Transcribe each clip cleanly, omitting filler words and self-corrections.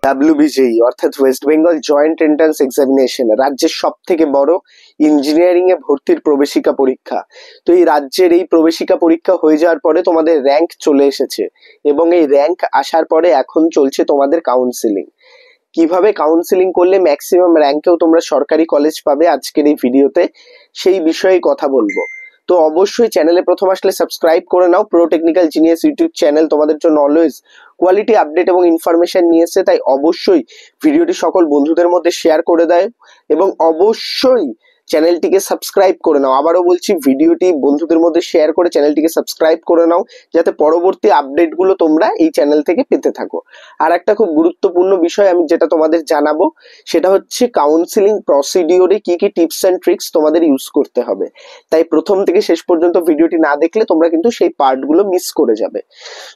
WBJEE অর্থাৎ West Bengal joint entrance examination রাজ্যের সব থেকে বড় ইঞ্জিনিয়ারিং এ ভর্তির প্রবেশিকা পরীক্ষা। তো এই রাজ্যের এই প্রবেশিকা পরীক্ষা হয়ে যাওয়ার পরে তোমাদের র্যাঙ্ক চলে এসেছে এবং এই র্যাঙ্ক আসার পরে এখন চলছে তোমাদের কাউন্সিলিং। কিভাবে কাউন্সিলিং করলে ম্যাক্সিমাম র্যাঙ্কেও তোমরা সরকারি কলেজ পাবে আজকের এই ভিডিওতে সেই বিষয়ে কথা বলবো। তো অবশ্যই চ্যানেলে প্রথম আসলে সাবস্ক্রাইব করে নাও। Pro technical genius YouTube channel তোমাদের জন্য অলওয়েজ কোয়ালিটি আপডেট এবং ইনফরমেশন নিয়ে এসে, তাই অবশ্যই ভিডিওটি সকল বন্ধুদের মধ্যে শেয়ার করে দেয় এবং অবশ্যই চ্যানেলটিকে সাবস্ক্রাইব করে নাও। আবারও বলছি, ভিডিওটি বন্ধুদের মধ্যে শেয়ার করে চ্যানেলটিকে সাবস্ক্রাইব করে নাও যাতে পরবর্তী আপডেটগুলো তোমরা এই চ্যানেল থেকে পেতে থাকো। আর একটা খুব গুরুত্বপূর্ণ বিষয় আমি যেটা তোমাদের জানাবো সেটা হচ্ছে কাউন্সিলিং প্রসিডিওরে কি কি টিপস অ্যান্ড ট্রিক্স তোমাদের ইউজ করতে হবে। তাই প্রথম থেকে শেষ পর্যন্ত ভিডিওটি না দেখলে তোমরা কিন্তু সেই পার্টগুলো মিস করে যাবে।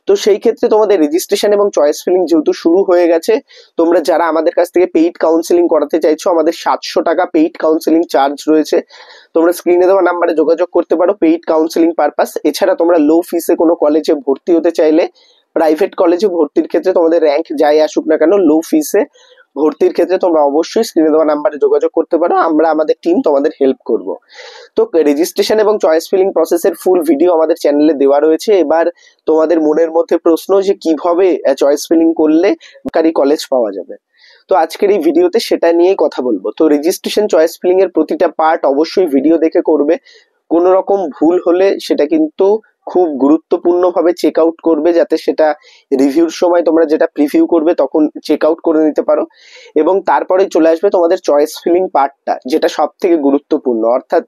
তো সেই ক্ষেত্রে তোমাদের রেজিস্ট্রেশন এবং চয়েস ফিলিং যেহেতু শুরু হয়ে গেছে, তোমরা যারা আমাদের কাছ থেকে পেইড কাউন্সিলিং করাতে চাইছো, আমাদের 700 টাকা পেইড কাউন্সিলিং চার্জ রয়েছে। তোমরা স্ক্রিনে দেওয়া নাম্বারে যোগাযোগ করতে পারো পেইড কাউন্সিলিং পারপাস। এছাড়া তোমরা লো ফিসে কোনো কলেজে ভর্তি হতে চাইলে, প্রাইভেট কলেজে ভর্তির ক্ষেত্রে তোমাদের র্যাঙ্ক যাই আসুক না কেন, লো ফিসে ভর্তির ক্ষেত্রে তোমরা অবশ্যই স্ক্রিনে দেওয়া নাম্বারে যোগাযোগ করতে পারো। আমরা আমাদের টিম তোমাদের হেল্প করব। তো রেজিস্ট্রেশন এবং চয়েস ফিলিং প্রসেসের ফুল ভিডিও আমাদের চ্যানেলে দেওয়া রয়েছে। এবার তোমাদের মনের মধ্যে প্রশ্ন যে কিভাবে চয়েস ফিলিং করলে সরকারি কলেজ পাওয়া যাবে। তো আজকের এই ভিডিওতে সেটা নিয়েই কথা বলবো। তো রেজিস্ট্রেশন চয়েস ফিলিং এর প্রতিটা পার্ট অবশ্যই ভিডিও দেখে করবে। কোনো রকম ভুল হলে সেটা কিন্তু খুব গুরুত্বপূর্ণভাবে চেক আউট করবে, যাতে সেটা রিভিউর সময় তোমরা যেটা প্রিভিউ করবে তখন চেক আউট করে নিতে পারো। এবং তারপরে চলে আসবে তোমাদের চয়েস ফিলিং পার্টটা, যেটা সব থেকে গুরুত্বপূর্ণ, অর্থাৎ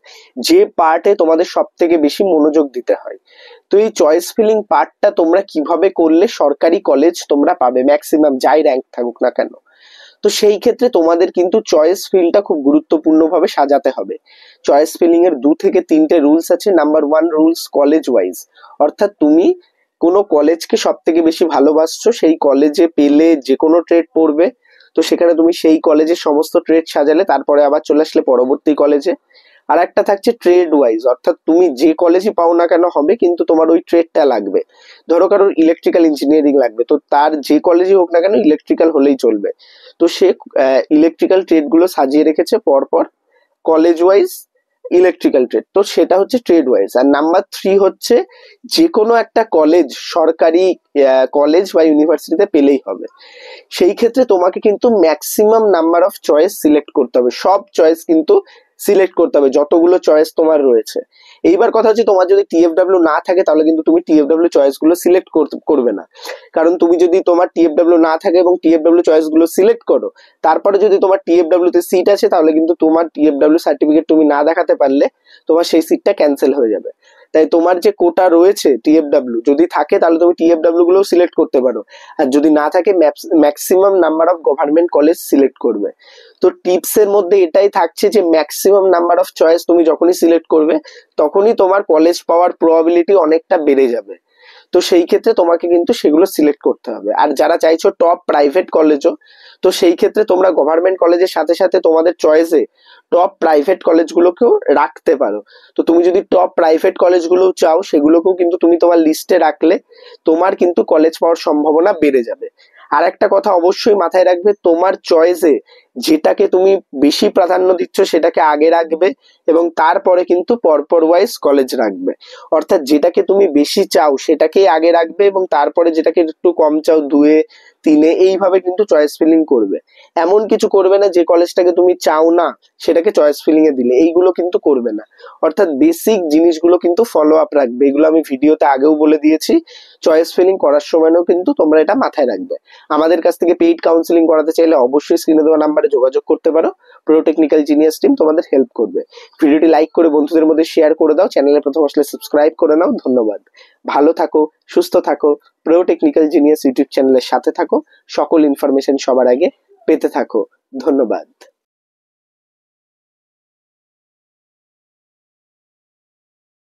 যে পার্টে তোমাদের সব থেকে বেশি মনোযোগ দিতে হয়। তো এই চয়েস ফিলিং পার্টটা তোমরা কিভাবে করলে সরকারি কলেজ তোমরা পাবে, ম্যাক্সিমাম যাই র্যাঙ্ক থাকুক না কেন। তো সেই ক্ষেত্রে তোমাদের কিন্তু চয়েস ফিলটা খুব গুরুত্বপূর্ণভাবে সাজাতে হবে। চয়েস ফিলিং এর 2 থেকে 3টে রুলস আছে। নাম্বার 1 রুলস কলেজ ওয়াইজ, অর্থাৎ তুমি কোনো কলেজকে সব থেকে বেশি ভালোবাসছো, সেই কলেজে পেলে যে কোনো ট্রেড পড়বে, তো সেখানে তুমি সেই কলেজের সমস্ত ট্রেড সাজালে, তারপরে আবার চলে আসলে পরবর্তী কলেজে। আর একটা থাকছে ট্রেড ওয়াইজ, অর্থাৎ তুমি যে কলেজই পাও না কেন হবে, কিন্তু তোমার ওই ট্রেডটা লাগবে। ধরো কারোর ইলেকট্রিক্যাল ইঞ্জিনিয়ারিং লাগবে, তো তার যে কলেজই হোক না কেন ইলেকট্রিক্যাল হলেই চলবে। তো সে ইলেকট্রিক্যাল ট্রেড গুলো সাজিয়ে রেখেছে পরপর কলেজ ওয়াইজ ইলেকট্রিক্যাল ট্রেড, তো সেটা হচ্ছে ট্রেড ওয়াইজ। আর নাম্বার 3 হচ্ছে যে কোনো একটা কলেজ সরকারি কলেজ বা ইউনিভার্সিটিতে পেলেই হবে। সেই ক্ষেত্রে তোমাকে কিন্তু maximum number of choice select করতে হবে, সব চয়েস কিন্তু সিলেক্ট করতে হবে যতগুলো চয়েস তোমার রয়েছে। এইবার কথা হচ্ছে, তোমার যদি টিএফডব্লিউ না থাকে তাহলে কিন্তু তুমি টিএফডব্লিউ চয়েস গুলো সিলেক্ট করবে না। কারণ তুমি যদি তোমার টিএফডব্লিউ না থাকে এবং টিএফডব্লিউ চয়েস গুলো সিলেক্ট করো, তারপরে যদি তোমার টিএফডব্লিউ তে সিট আছে, তাহলে কিন্তু তোমার টিএফডব্লিউ সার্টিফিকেট তুমি না দেখাতে পারলে তোমার সেই সিটটা ক্যান্সেল হয়ে যাবে। তাই তোমার যে কোটা রয়েছে টিএফডব্লিউ যদি থাকে তাহলে তুমি টিএফডব্লিউ গুলো সিলেক্ট করতে পারো, আর যদি না থাকে maximum number of government college select করবে। তো টিপস এর মধ্যে এটাই থাকছে যে ম্যাক্সিমাম নাম্বার অফ চয়েস তুমি যখনই সিলেক্ট করবে তখনই তোমার কলেজ পাওয়ার প্রবাবিলিটি অনেকটা বেড়ে যাবে। তো সেই ক্ষেত্রে তোমাকে কিন্তু সেগুলো সিলেক্ট করতে হবে। আর যারা চাইছো টপ প্রাইভেট কলেজও, তো সেই ক্ষেত্রে তোমরা গভর্নমেন্ট কলেজের সাথে সাথে তোমাদের চয়েসে টপ প্রাইভেট কলেজগুলোকেও রাখতে পারো। তো তুমি যদি টপ প্রাইভেট কলেজগুলো চাও, সেগুলোকেও কিন্তু তুমি তোমার লিস্টে রাখলে তোমার কিন্তু কলেজ পাওয়ার সম্ভাবনা বেড়ে যাবে। আর একটা কথা অবশ্যই মাথায় রাখবে, তোমার চয়েসে যেটাকে তুমি বেশি প্রাধান্য দিচ্ছ সেটাকে আগে রাখবে এবং তারপরে কিন্তু পরপর ওয়াইজ কলেজ রাখবে। অর্থাৎ যেটাকে তুমি বেশি চাও সেটাকেই আগে রাখবে এবং তারপরে যেটাকে একটু কম চাও 2-এ 3-এ, এইভাবে কিন্তু চয়েস ফিলিং করবে। এমন কিছু করবে না যে কলেজটাকে তুমি চাও না সেটাকে চয়েস ফিলিং এ দিলে, এইগুলো কিন্তু করবে না। অর্থাৎ বেসিক জিনিসগুলো কিন্তু ফলো আপ রাখবে, এগুলো আমি ভিডিওতে আগেও বলে দিয়েছি। চয়েস ফিলিং করার সময়ও কিন্তু তোমরা এটা মাথায় রাখবে। আমাদের কাছ থেকে পেইড কাউন্সিলিং করাতে চাইলে অবশ্যই স্ক্রিনে দেওয়া নাম্বারে যোগাযোগ করতে পারো। প্রো টেকনিক্যাল জিনিয়াস টিম তোমাদের হেল্প করবে। ভিডিওটি লাইক করে বন্ধুদের মধ্যে শেয়ার করে দাও, চ্যানেলে প্রথম আসলে সাবস্ক্রাইব করে নাও। ধন্যবাদ। ভালো থাকো, সুস্থ থাকো, প্রো টেকনিক্যাল জিনিয়াস ইউটিউব চ্যানেলের সাথে থাকো, সকল ইনফরমেশন সবার আগে পেতে থাকো। ধন্যবাদ।